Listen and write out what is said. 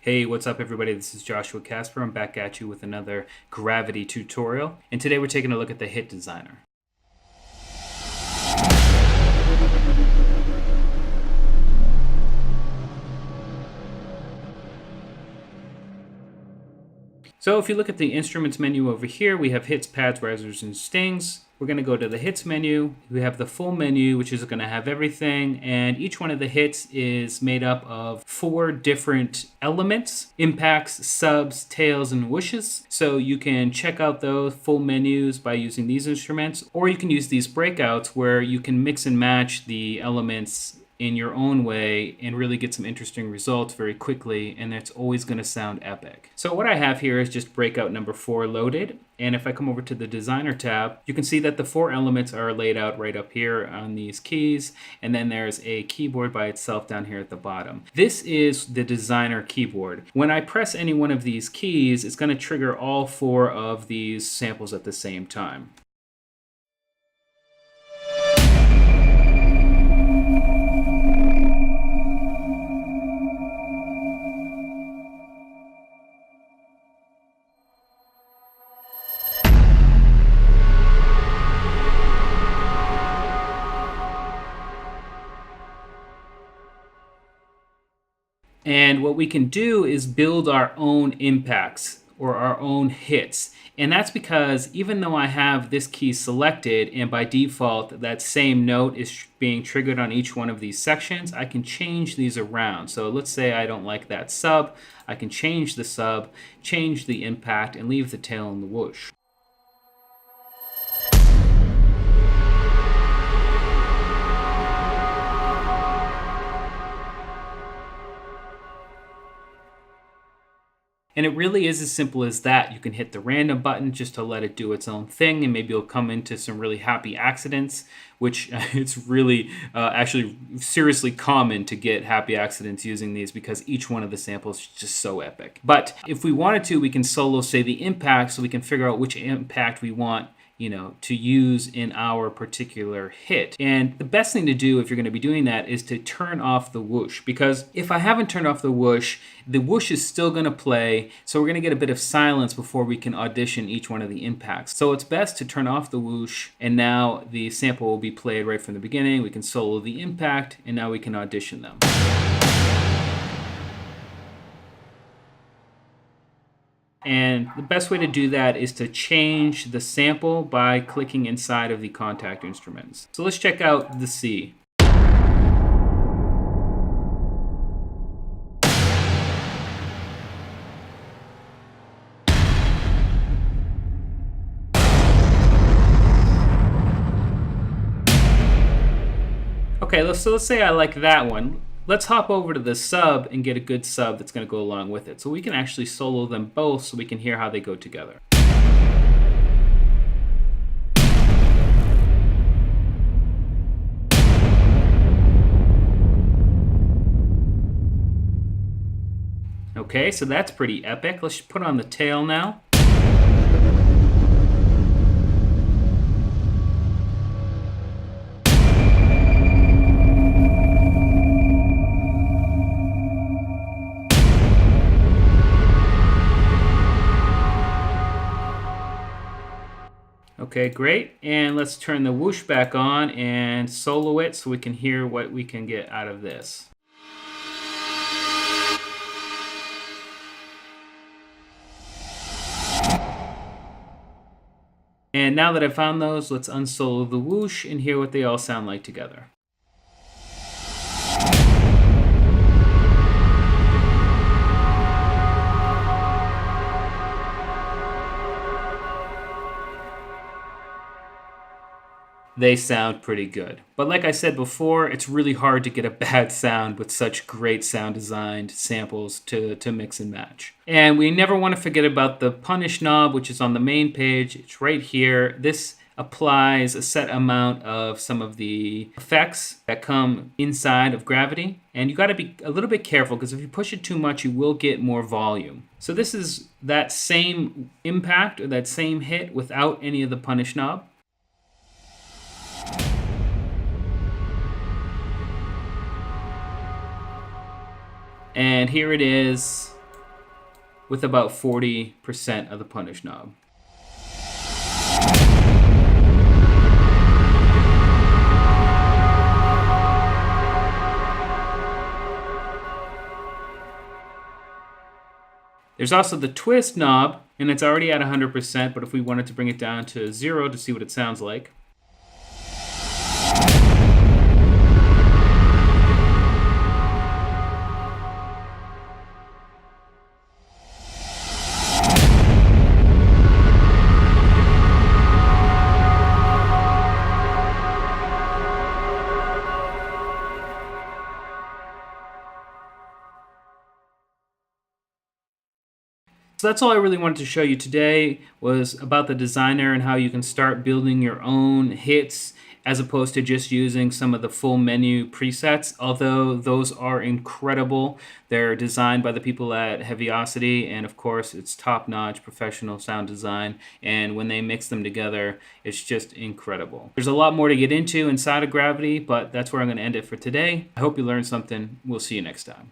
Hey, what's up everybody? This is Joshua Casper. I'm back at you with another gravity tutorial. And today we're taking a look at the hit designer. So if you look at the instruments menu over here, we have hits, pads, risers, and stings. We're going to go to the hits menu. We have the full menu, which is going to have everything. And each one of the hits is made up of 4 different elements: impacts, subs, tails, and whooshes. So you can check out those full menus by using these instruments, or you can use these breakouts where you can mix and match the elements in your own way and really get some interesting results very quickly, and it's always going to sound epic. So what I have here is just breakout number 4 loaded, and if I come over to the designer tab, you can see that the 4 elements are laid out right up here on these keys, and then there's a keyboard by itself down here at the bottom. This is the designer keyboard. When I press any one of these keys, it's going to trigger all 4 of these samples at the same time. And what we can do is build our own impacts or our own hits. And that's because even though I have this key selected and by default that same note is being triggered on each one of these sections, I can change these around. So let's say I don't like that sub, I can change the sub, change the impact, and leave the tail and the whoosh. And it really is as simple as that. You can hit the random button just to let it do its own thing, and maybe you'll come into some really happy accidents, which it's really actually seriously common to get happy accidents using these because each one of the samples is just so epic. But if we wanted to, we can solo say the impact so we can figure out which impact we want to use in our particular hit. And the best thing to do if you're going to be doing that is to turn off the whoosh, because if I haven't turned off the whoosh is still going to play, so we're going to get a bit of silence before we can audition each one of the impacts. So it's best to turn off the whoosh, and now the sample will be played right from the beginning. We can solo the impact, and now we can audition them. And the best way to do that is to change the sample by clicking inside of the contact instruments. So let's check out the C. Okay, let's say I like that one. Let's hop over to the sub and get a good sub that's going to go along with it. So we can actually solo them both so we can hear how they go together. Okay, so that's pretty epic. Let's put on the tail now. Okay, great. And let's turn the whoosh back on and solo it so we can hear what we can get out of this. And now that I've found those, let's unsolo the whoosh and hear what they all sound like together. They sound pretty good. But like I said before, it's really hard to get a bad sound with such great sound designed samples to mix and match. And we never want to forget about the punish knob, which is on the main page. It's right here. This applies a set amount of some of the effects that come inside of gravity. And you got to be a little bit careful because if you push it too much, you will get more volume. So this is that same impact or that same hit without any of the punish knob. And here it is with about 40% of the punish knob. There's also the twist knob, and it's already at 100%, but if we wanted to bring it down to 0 to see what it sounds like. So that's all I really wanted to show you today, was about the designer and how you can start building your own hits as opposed to just using some of the full menu presets. Although those are incredible, they're designed by the people at Heaviosity, and of course it's top-notch professional sound design, and when they mix them together, it's just incredible. There's a lot more to get into inside of Gravity, but that's where I'm going to end it for today. I hope you learned something. We'll see you next time.